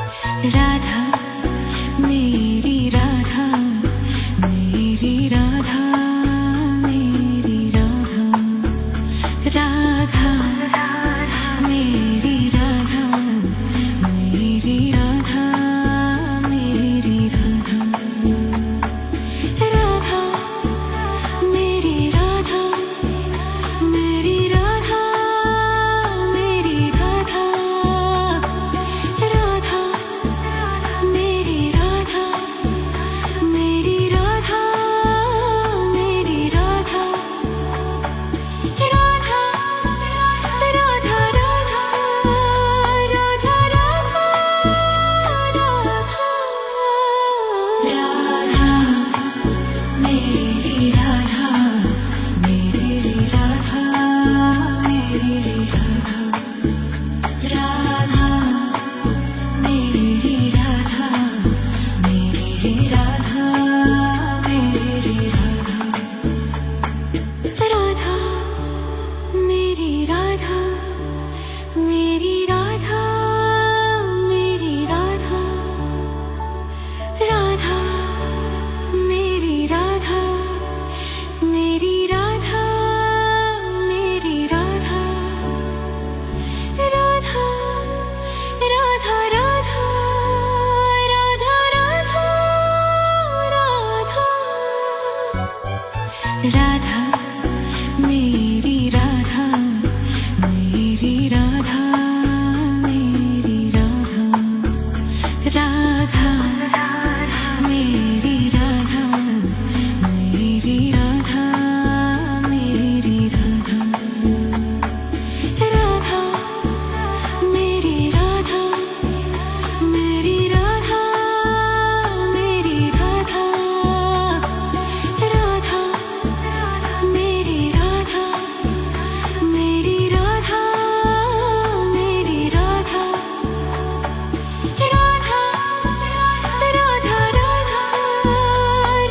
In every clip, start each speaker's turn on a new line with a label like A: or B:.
A: राधा मेरी राधा, मेरी राधा, मेरी राधा, राधा मेरी राधा, मेरी राधा, मेरी राधा, राधा मेरी राधा, मेरी राधा, मेरी राधा, राधा मेरी राधा, मेरी राधा, मेरी राधा, राधा राधा राधा राधा राधा, राधा मेरी राधा, मेरी राधा, मेरी राधा, राधा मेरी राधा, मेरी राधा, मेरी राधा, राधा मेरी राधा, मेरी राधा, मेरी राधा, राधा मेरी राधा, मेरी राधा, मेरी राधा, राधा राधा राधा राधा राधा, राधा मेरी राधा, मेरी राधा, मेरी राधा, राधा मेरी राधा, मेरी राधा, मेरी राधा, राधा मेरी राधा, मेरी राधा, मेरी राधा, राधा मेरी राधा, मेरी राधा, मेरी राधा, राधा राधा राधा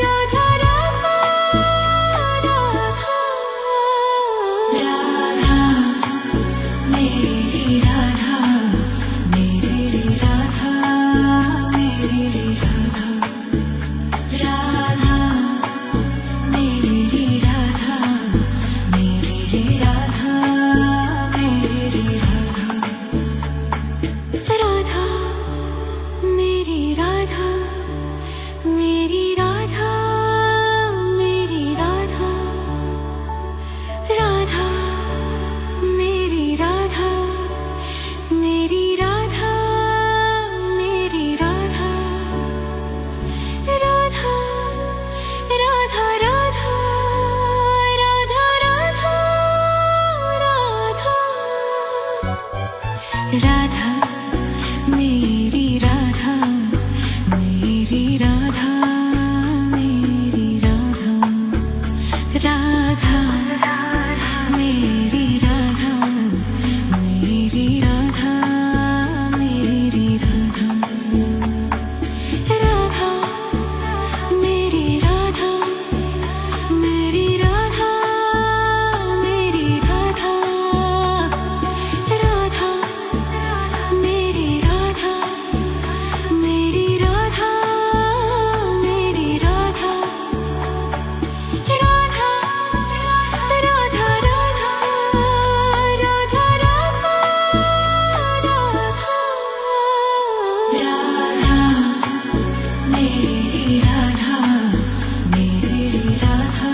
A: राधा राधा, राधा मेरी राधा, मेरी राधा, मेरी राधा, राधा मेरी राधा, मेरी राधा, मेरी राधा, राधा मेरी राधा, मेरी राधा, मेरी राधा, राधा मेरी राधा, मेरी राधा, मेरी राधा, राधा राधा राधा राधा राधा, राधा मेरी राधा, मेरी राधा, मेरी राधा, राधा मेरी राधा, मेरी राधा, मेरी राधा, राधा मेरी राधा, मेरी राधा, मेरी राधा, राधा मेरी राधा, मेरी राधा, मेरी राधा, राधा राधा राधा राधा राधा, राधा मेरी राधा, मेरी राधा,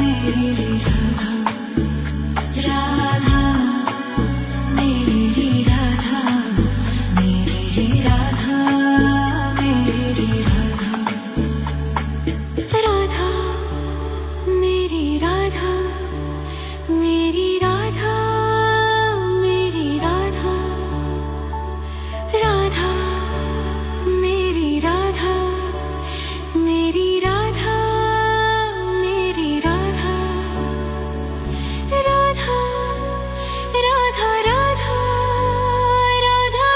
A: मेरी राधा, राधा मेरी राधा, मेरी राधा, मेरी राधा, राधा मेरी राधा, मेरी राधा, मेरी राधा, राधा मेरी राधा, मेरी राधा, मेरी राधा, राधा राधा राधा राधा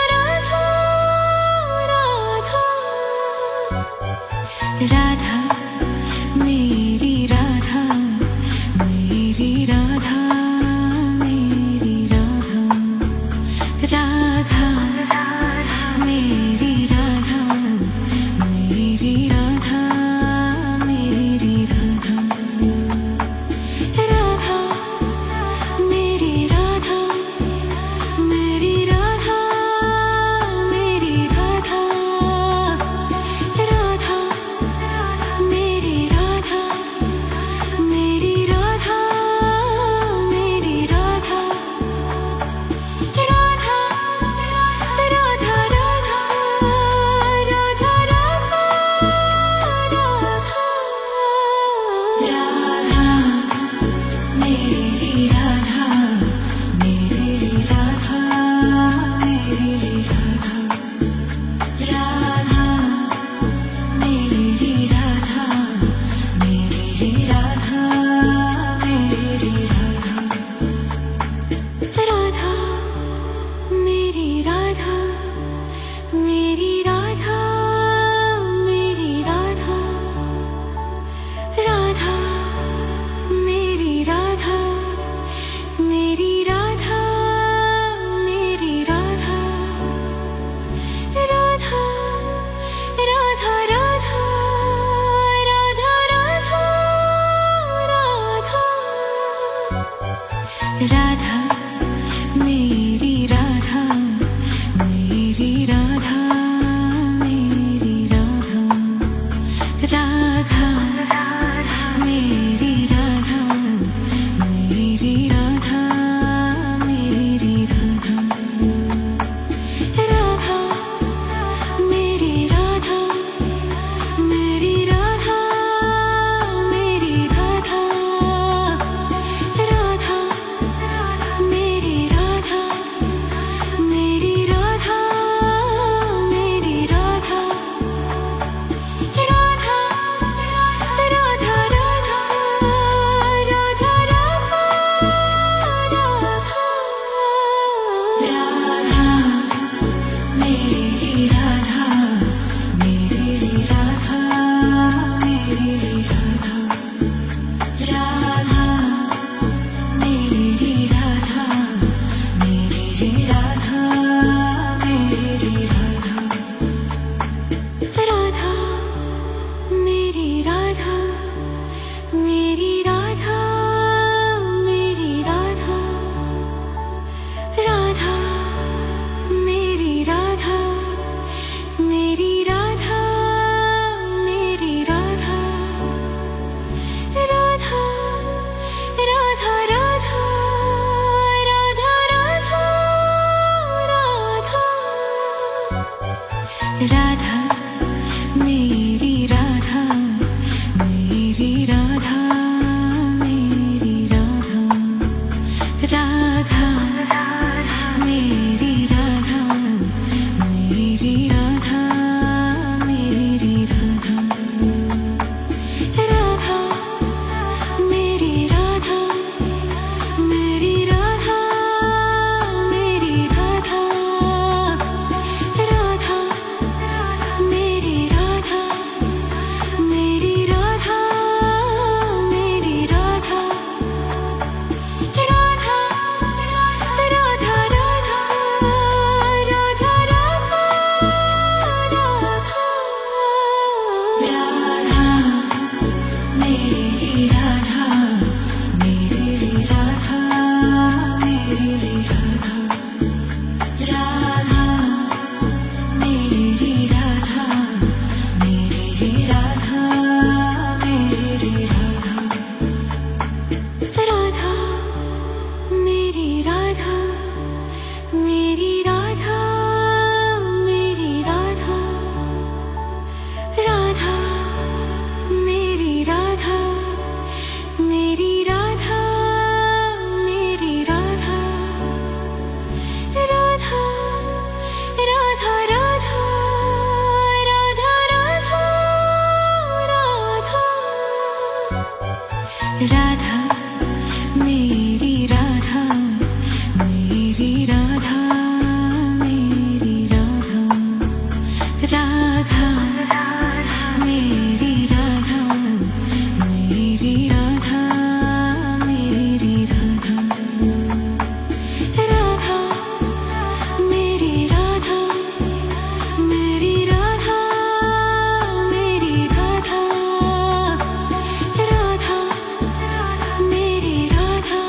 A: राधा, राधा मेरी राधा, मेरी राधा, मेरी राधा, राधा मेरी राधा मेरी राधा मेरी राधा मेरी राधा राधा मेरी राधा मेरी राधा मेरी राधा राधा मेरी राधा मेरी राधा मेरी राधा राधा मेरी राधा मेरी राधा मेरी राधा राधा राधा राधा राधा राधा मेरी राधा मेरी राधा मेरी राधा राधा मेरी राधा मेरी राधा मेरी राधा राधा मेरी राधा मेरी राधा मेरी राधा राधा मेरी राधा मेरी राधा मेरी राधा राधा राधा राधा राधा राधा राधा मेरी राधा मेरी राधा मेरी राधा राधा मेरी राधा मेरी राधा मेरी राधा राधा मेरी राधा मेरी राधा मेरी राधा राधा मेरी राधा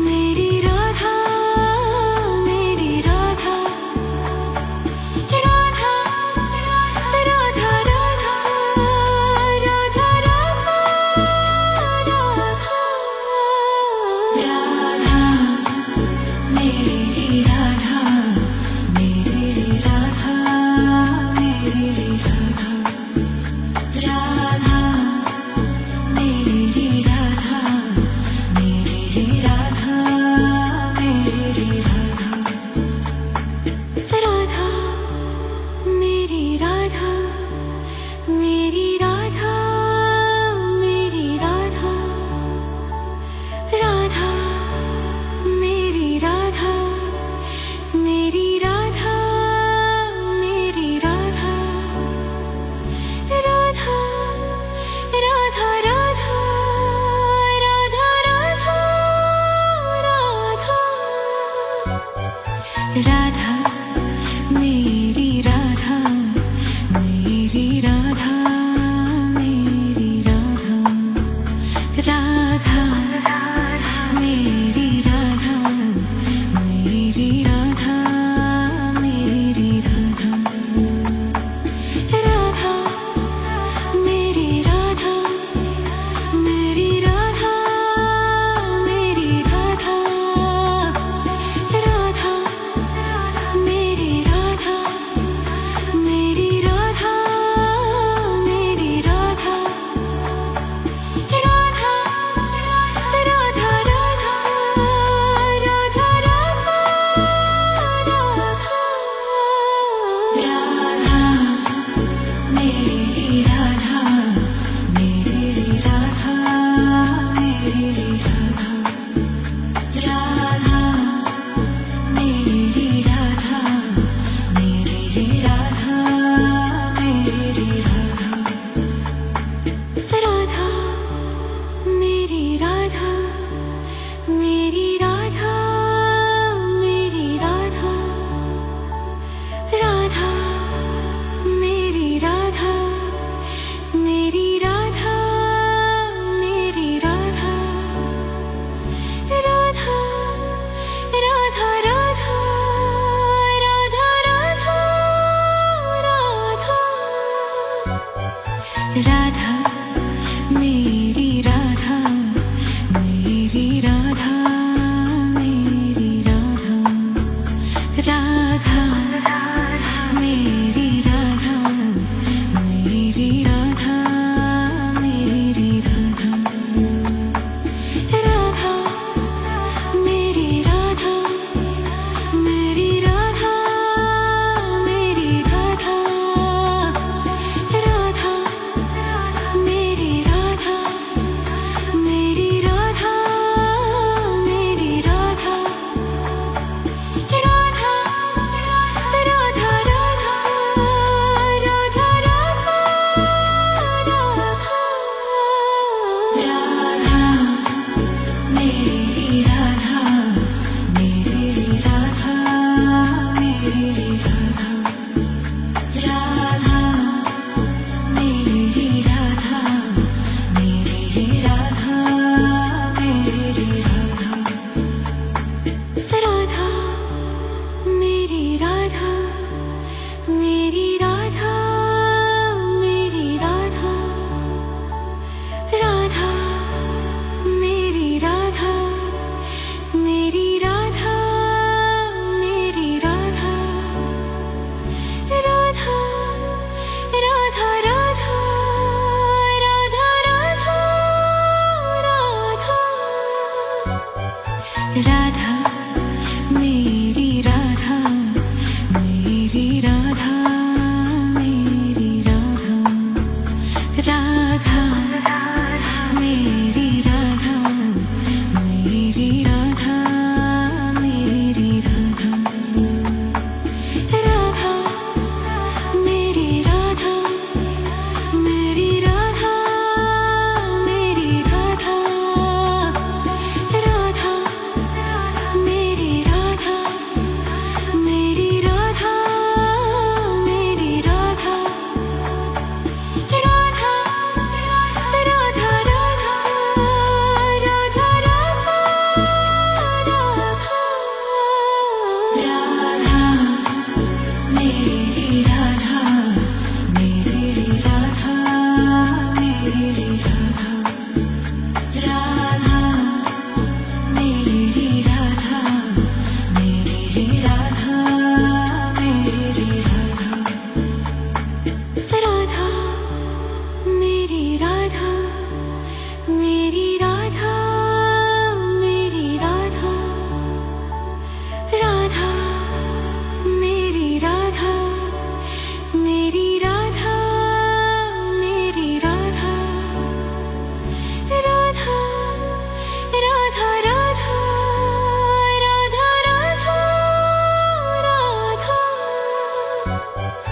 A: मेरी राधा मेरी राधा राधा राधा राधा राधा राधा मेरी राधा मेरी राधा मेरी राधा राधा मेरी राधा मेरी राधा मेरी राधा राधा मेरी राधा मेरी राधा मेरी राधा राधा मेरी राधा मेरी राधा मेरी राधा राधा राधा राधा राधा राधा राधा मेरी राधा मेरी राधा मेरी राधा राधा मेरी राधा मेरी राधा मेरी राधा राधा मेरी राधा मेरी राधा मेरी राधा राधा मेरी राधा मेरी राधा मेरी राधा राधा राधा राधा राधा राधा मेरी राधा मेरी राधा मेरी राधा राधा मेरी राधा मेरी राधा मेरी राधा राधा मेरी राधा मेरी राधा मेरी राधा राधा मेरी राधा मेरी राधा मेरी राधा राधा राधा राधा राधा राधा राधा मेरी राधा मेरी राधा मेरी राधा राधा मेरी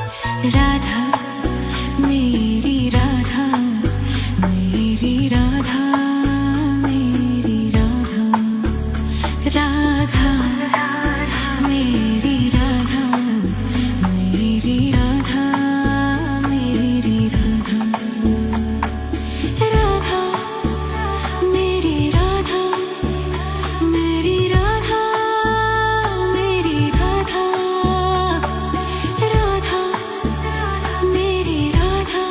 A: राधा मेरी राधा मेरी राधा मेरी राधा राधा मेरी राधा मेरी राधा मेरी राधा राधा मेरी राधा मेरी राधा मेरी राधा राधा मेरी राधा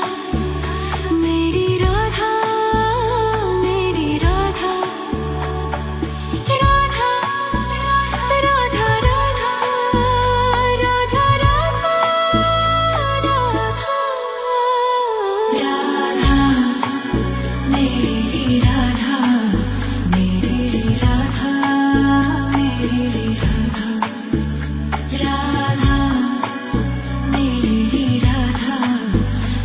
A: मेरी राधा मेरी राधा राधा राधा राधा राधा राधा मेरी राधा मेरी राधा मेरी राधा राधा मेरी राधा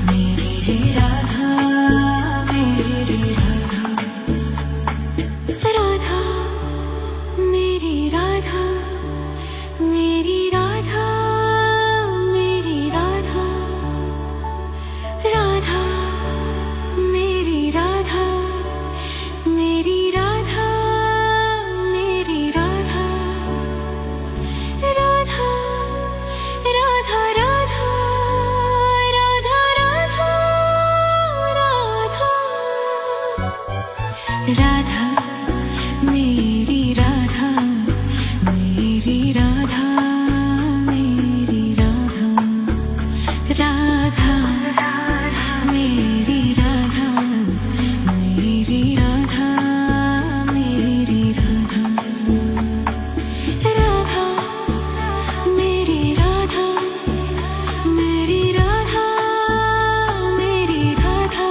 A: मेरी राधा मेरी राधा राधा मेरी राधा मेरी राधा मेरी राधा राधा मेरी राधा मेरी राधा मेरी राधा राधा राधा राधा राधा राधा राधा मेरी राधा मेरी राधा मेरी राधा राधा मेरी राधा मेरी राधा मेरी राधा राधा मेरी राधा मेरी राधा मेरी राधा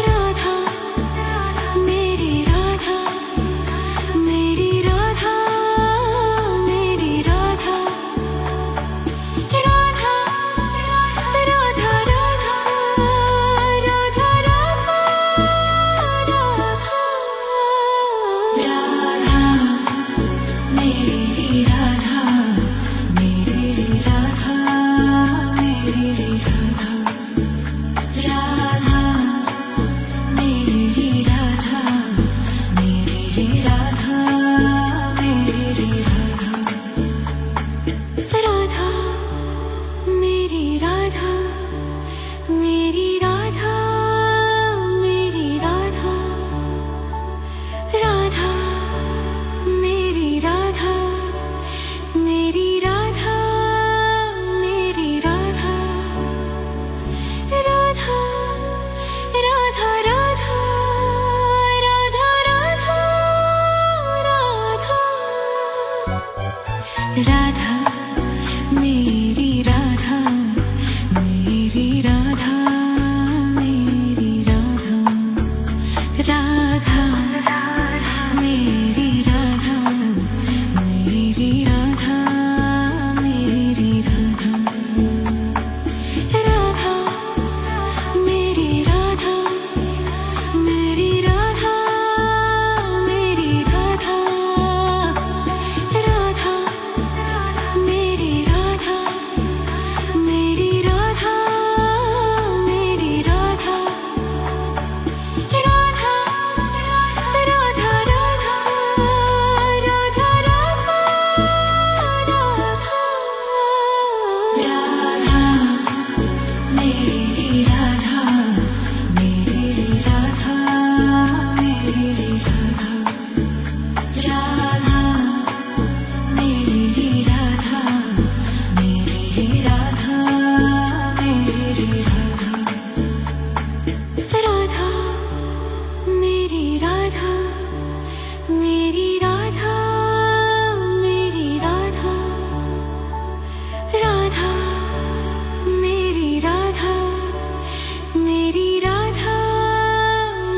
A: राधा मेरी राधा मेरी राधा मेरी राधा राधा राधा राधा राधा राधा मेरी राधा मेरी राधा मेरी राधा राधा मेरी राधा मेरी राधा मेरी राधा राधा मेरी राधा मेरी राधा मेरी राधा राधा मेरी राधा मेरी राधा मेरी राधा राधा राधा राधा राधा राधा राधा मेरी राधा मेरी राधा मेरी राधा राधा मेरी राधा मेरी राधा मेरी राधा राधा मेरी राधा मेरी राधा मेरी राधा राधा मेरी राधा मेरी राधा मेरी राधा राधा राधा राधा राधा राधा मेरी राधा मेरी राधा मेरी राधा राधा मेरी राधा मेरी राधा मेरी राधा राधा मेरी राधा मेरी राधा मेरी राधा राधा मेरी राधा मेरी राधा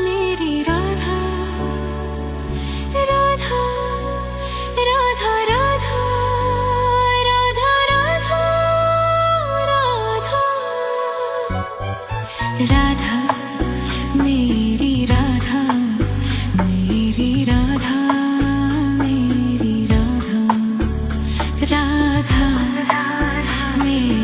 A: मेरी राधा राधा राधा राधा राधा राधा राधा मेरी राधा मेरी राधा मेरी राधा राधा मेरी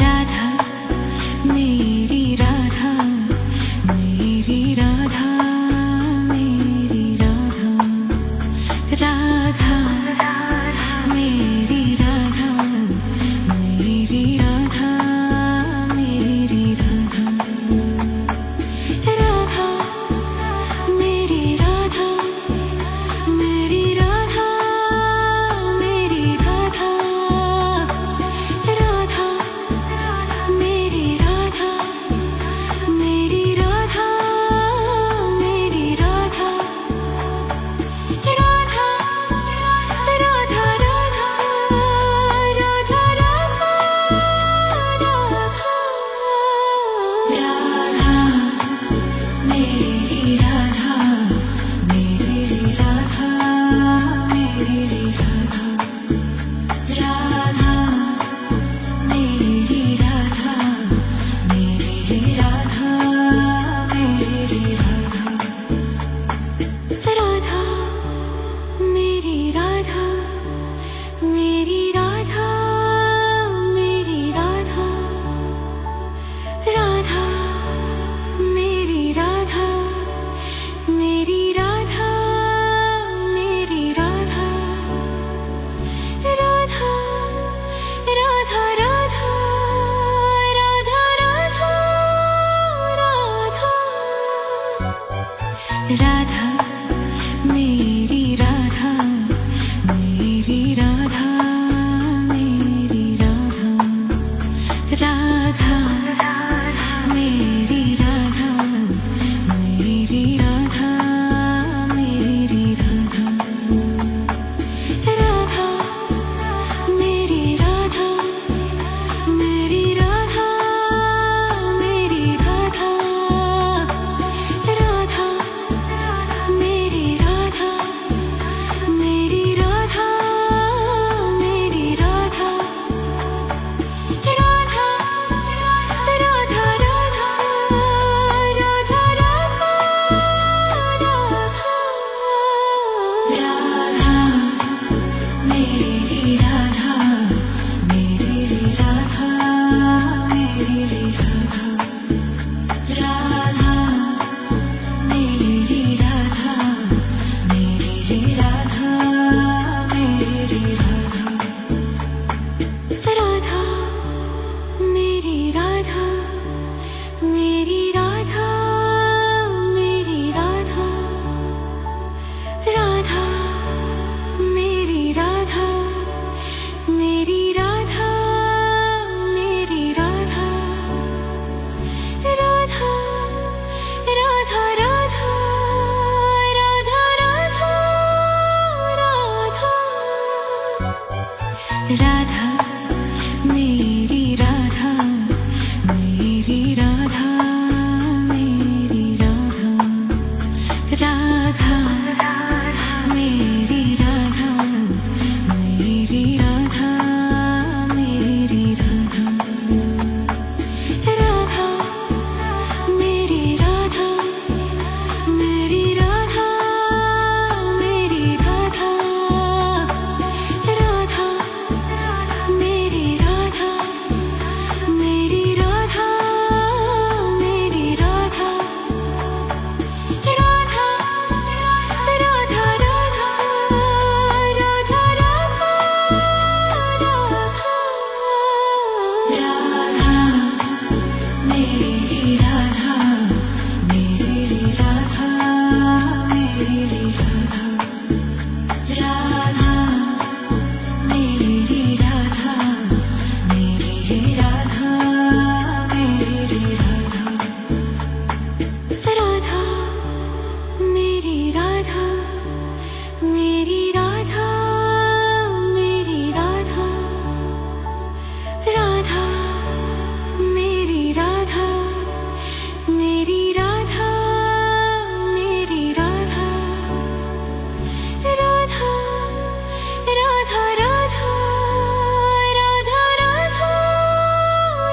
A: राधा मेरी राधा मेरी राधा मेरी राधा राधा मेरी राधा मेरी राधा मेरी राधा राधा मेरी राधा मेरी राधा मेरी राधा राधा मेरी राधा मेरी राधा मेरी राधा राधा राधा राधा राधा राधा मेरी राधा मेरी राधा मेरी राधा राधा मेरी राधा मेरी राधा मेरी राधा राधा मेरी राधा मेरी राधा मेरी राधा राधा मेरी राधा मेरी राधा मेरी राधा राधा राधा राधा राधा राधा राधा मेरी राधा मेरी राधा मेरी राधा राधा मेरी राधा मेरी राधा मेरी राधा राधा मेरी राधा मेरी राधा मेरी राधा राधा मेरी राधा मेरी राधा मेरी राधा राधा राधा राधा राधा राधा मेरी राधा मेरी राधा मेरी राधा राधा मेरी राधा मेरी राधा मेरी राधा राधा मेरी राधा मेरी राधा मेरी राधा राधा मेरी राधा मेरी राधा मेरी राधा राधा राधा राधा राधा राधा राधा मेरी राधा मेरी राधा मेरी राधा राधा मेरी राधा मेरी राधा मेरी राधा राधा मेरी राधा मेरी राधा मेरी राधा राधा मेरी राधा मेरी राधा मेरी राधा राधा राधा राधा राधा राधा मेरी राधा मेरी राधा मेरी राधा राधा मेरी राधा मेरी राधा मेरी राधा राधा मेरी राधा मेरी राधा मेरी राधा राधा मेरी राधा मेरी राधा मेरी राधा राधा राधा राधा राधा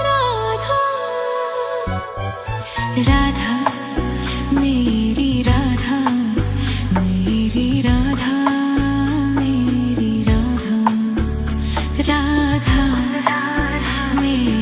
A: राधा राधा मेरी राधा मेरी राधा मेरी राधा राधा मेरी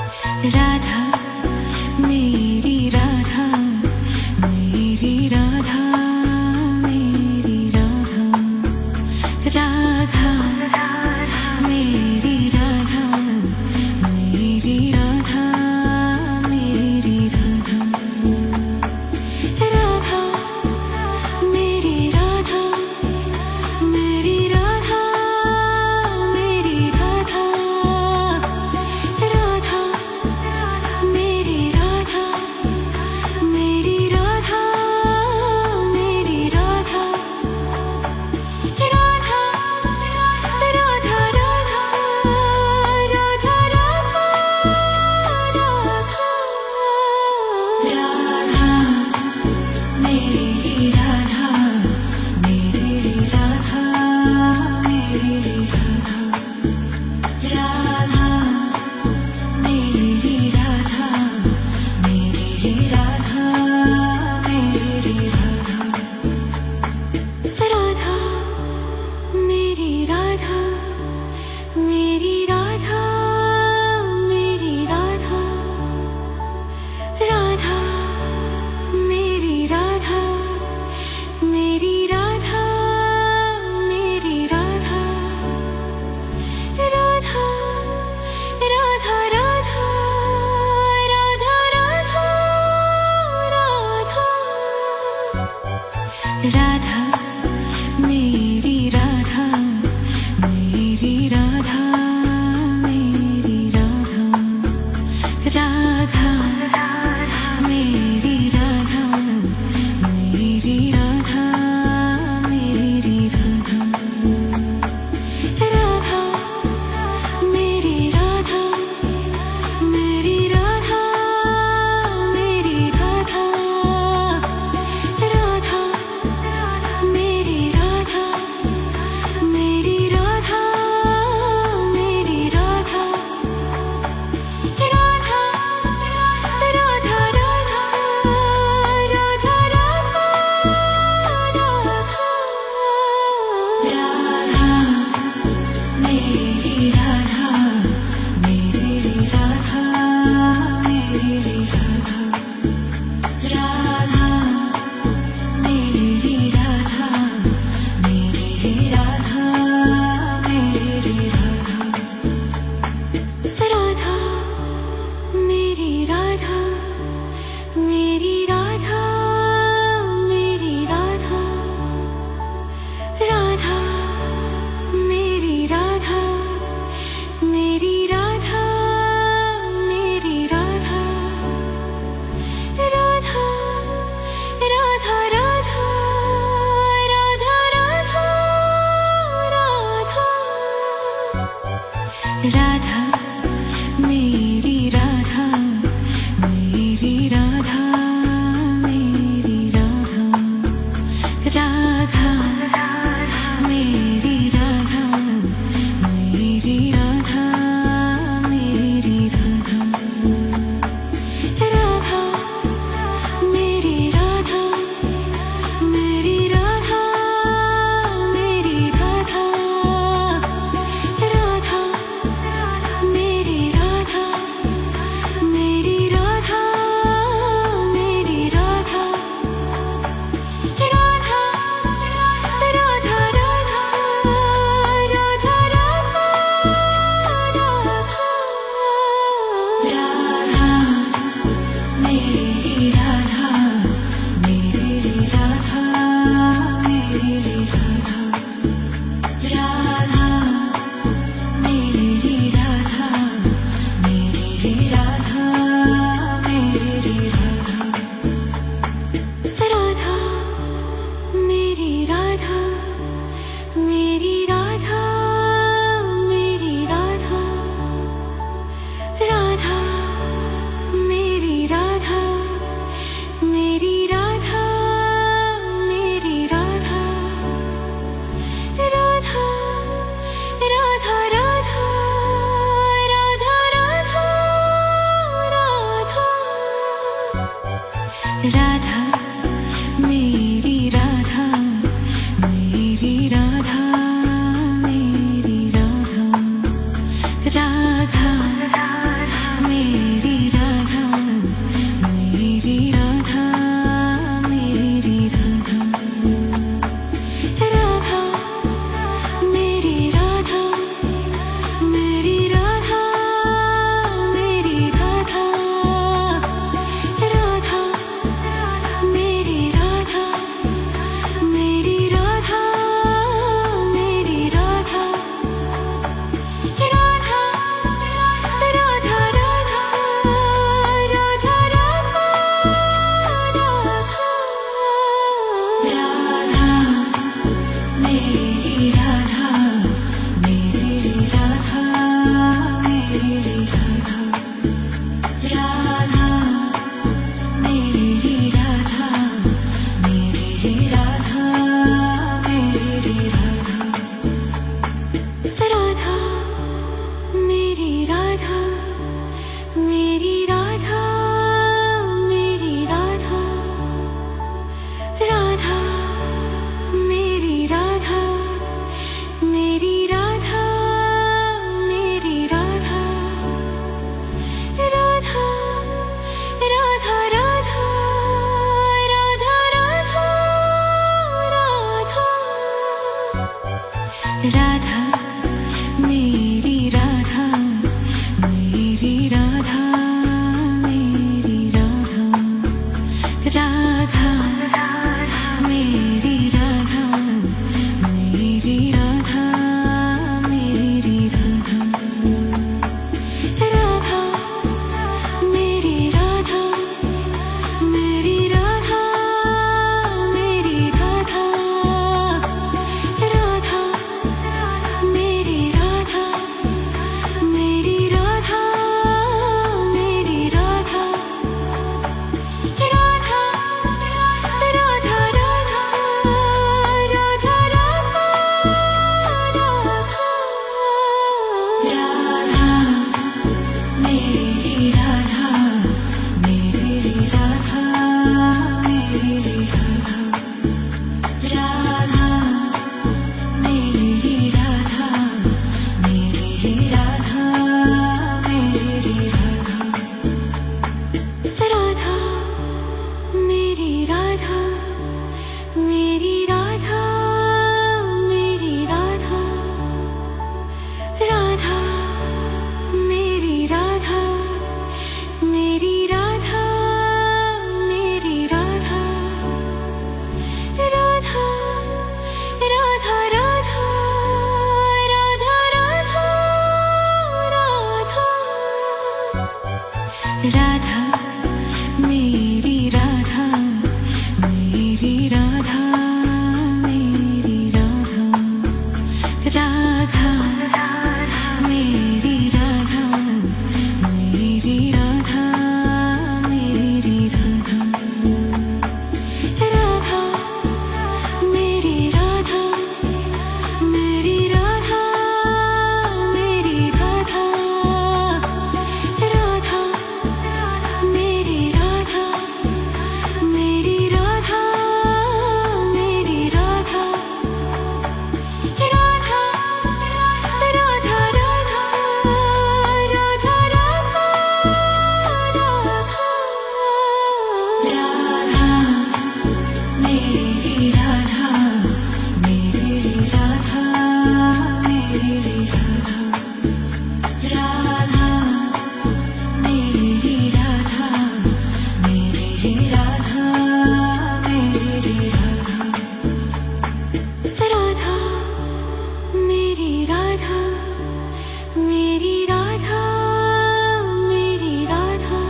A: राधा मेरी राधा मेरी राधा मेरी राधा राधा मेरी राधा मेरी राधा मेरी राधा राधा मेरी राधा मेरी राधा मेरी राधा राधा मेरी राधा मेरी राधा मेरी राधा राधा राधा राधा राधा राधा मेरी राधा मेरी राधा मेरी राधा राधा मेरी राधा मेरी राधा मेरी राधा राधा मेरी राधा मेरी राधा मेरी राधा राधा मेरी राधा मेरी राधा मेरी राधा राधा राधा राधा राधा राधा राधा मेरी राधा मेरी राधा मेरी राधा राधा मेरी राधा मेरी राधा मेरी राधा राधा मेरी राधा मेरी राधा मेरी राधा राधा मेरी राधा मेरी राधा मेरी राधा राधा राधा राधा राधा राधा मेरी राधा मेरी राधा मेरी राधा राधा मेरी राधा मेरी राधा मेरी राधा राधा मेरी राधा मेरी राधा मेरी राधा राधा मेरी राधा मेरी राधा मेरी राधा राधा राधा राधा राधा राधा राधा मेरी राधा मेरी राधा मेरी राधा राधा मेरी राधा मेरी राधा मेरी राधा राधा मेरी राधा मेरी राधा मेरी राधा राधा मेरी राधा मेरी राधा मेरी राधा राधा राधा राधा राधा राधा मेरी राधा मेरी राधा मेरी राधा राधा मेरी राधा मेरी राधा मेरी राधा राधा मेरी राधा मेरी राधा मेरी राधा राधा मेरी राधा मेरी राधा मेरी राधा राधा राधा राधा राधा राधा राधा मेरी राधा मेरी राधा मेरी राधा राधा मेरी राधा मेरी राधा मेरी राधा मेरी राधा राधा मेरी राधा मेरी राधा मेरी राधा राधा मेरी राधा मेरी राधा मेरी राधा राधा मेरी राधा मेरी राधा मेरी राधा राधा राधा राधा राधा राधा मेरी राधा मेरी राधा मेरी राधा राधा मेरी राधा मेरी राधा मेरी राधा राधा मेरी राधा मेरी राधा मेरी राधा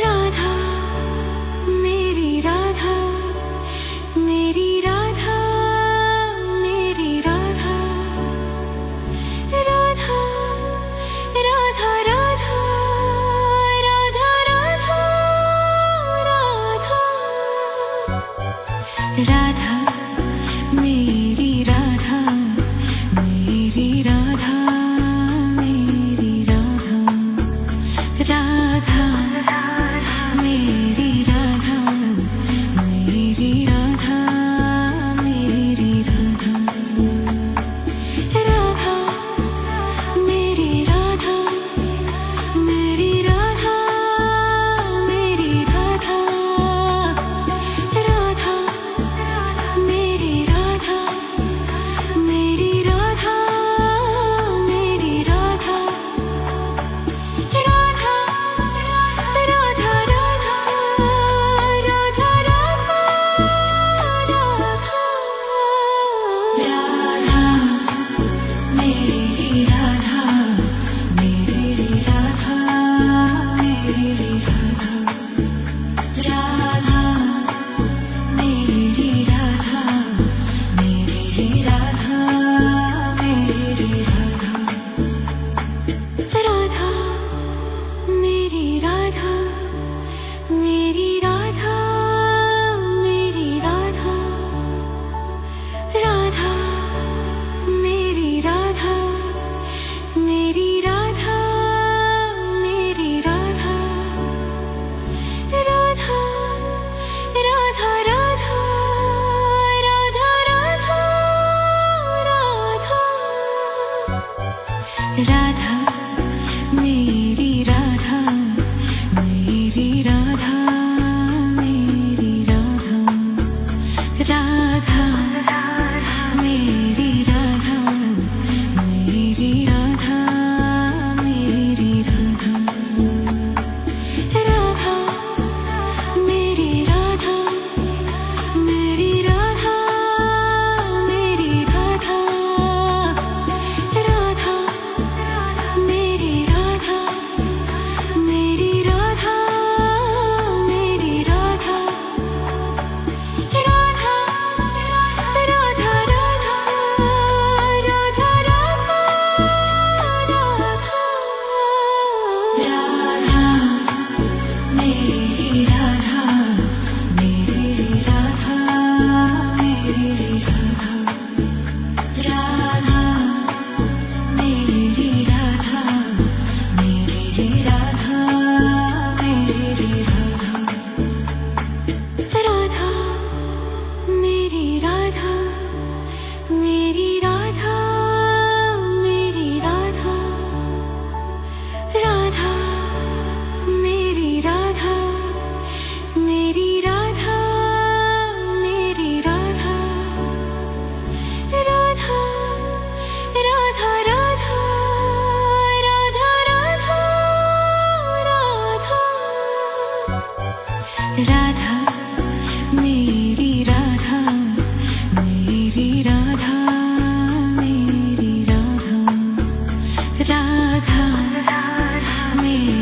A: राधा मेरी राधा मेरी राधा मेरी राधा राधा राधा राधा राधा राधा राधा मेरी राधा मेरी राधा मेरी राधा राधा मेरी राधा मेरी राधा मेरी राधा राधा मेरी राधा मेरी राधा मेरी राधा राधा मेरी राधा मेरी राधा मेरी राधा राधा राधा राधा राधा राधा मेरी राधा मेरी राधा मेरी राधा राधा मेरी राधा मेरी राधा मेरी राधा राधा मेरी राधा मेरी राधा मेरी राधा राधा मेरी राधा मेरी राधा मेरी राधा राधा राधा राधा राधा राधा राधा मेरी राधा मेरी राधा मेरी राधा राधा मेरी राधा मेरी राधा मेरी राधा राधा मेरी राधा मेरी राधा मेरी राधा राधा मेरी राधा मेरी राधा मेरी राधा राधा राधा राधा राधा राधा मेरी राधा मेरी राधा मेरी राधा राधा मेरी राधा मेरी राधा मेरी राधा राधा मेरी राधा मेरी राधा मेरी राधा राधा मेरी राधा मेरी राधा मेरी राधा राधा राधा राधा राधा राधा राधा मेरी राधा मेरी राधा मेरी राधा राधा मेरी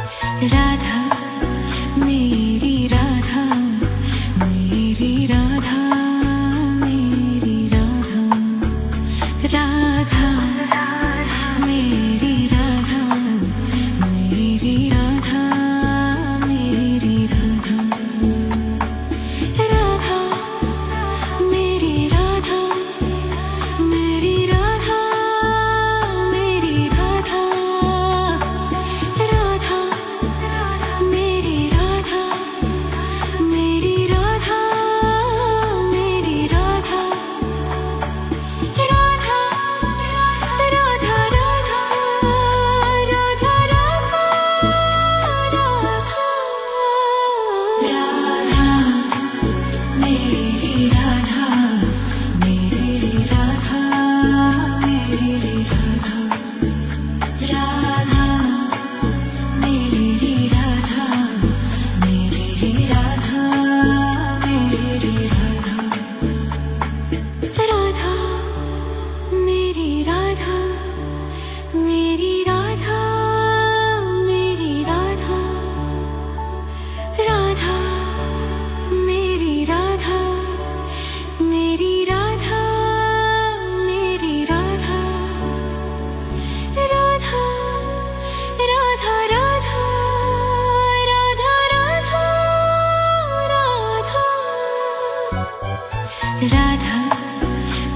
A: राधा मेरी राधा मेरी राधा मेरी राधा राधा मेरी राधा मेरी राधा मेरी राधा राधा मेरी राधा मेरी राधा मेरी राधा राधा मेरी राधा मेरी राधा मेरी राधा राधा राधा राधा राधा राधा मेरी राधा मेरी राधा मेरी राधा राधा मेरी राधा मेरी राधा मेरी राधा राधा मेरी राधा मेरी राधा मेरी राधा राधा मेरी राधा मेरी राधा मेरी राधा राधा राधा राधा राधा राधा राधा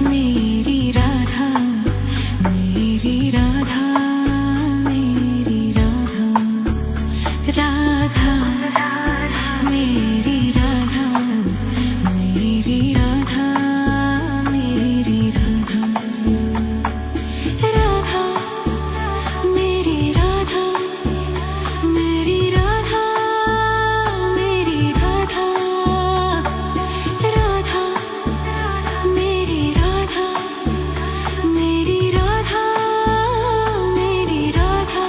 A: मेरी राधा मेरी राधा मेरी राधा राधा मेरी राधा मेरी राधा मेरी राधा राधा मेरी राधा मेरी राधा मेरी राधा राधा मेरी राधा मेरी राधा मेरी राधा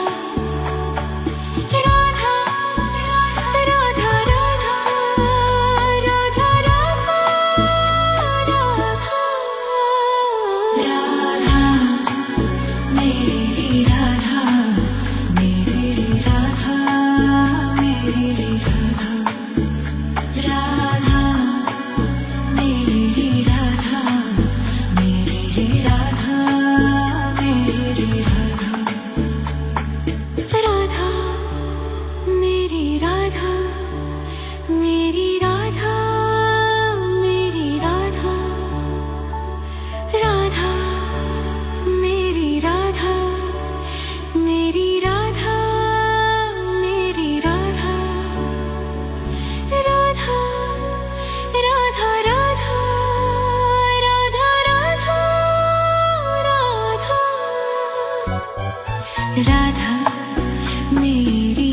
A: राधा राधा राधा राधा राधा मेरी राधा मेरी राधा मेरी राधा राधा मेरी राधा मेरी राधा मेरी राधा राधा मेरी राधा मेरी राधा मेरी राधा राधा मेरी राधा मेरी राधा मेरी राधा राधा राधा राधा राधा राधा राधा मेरी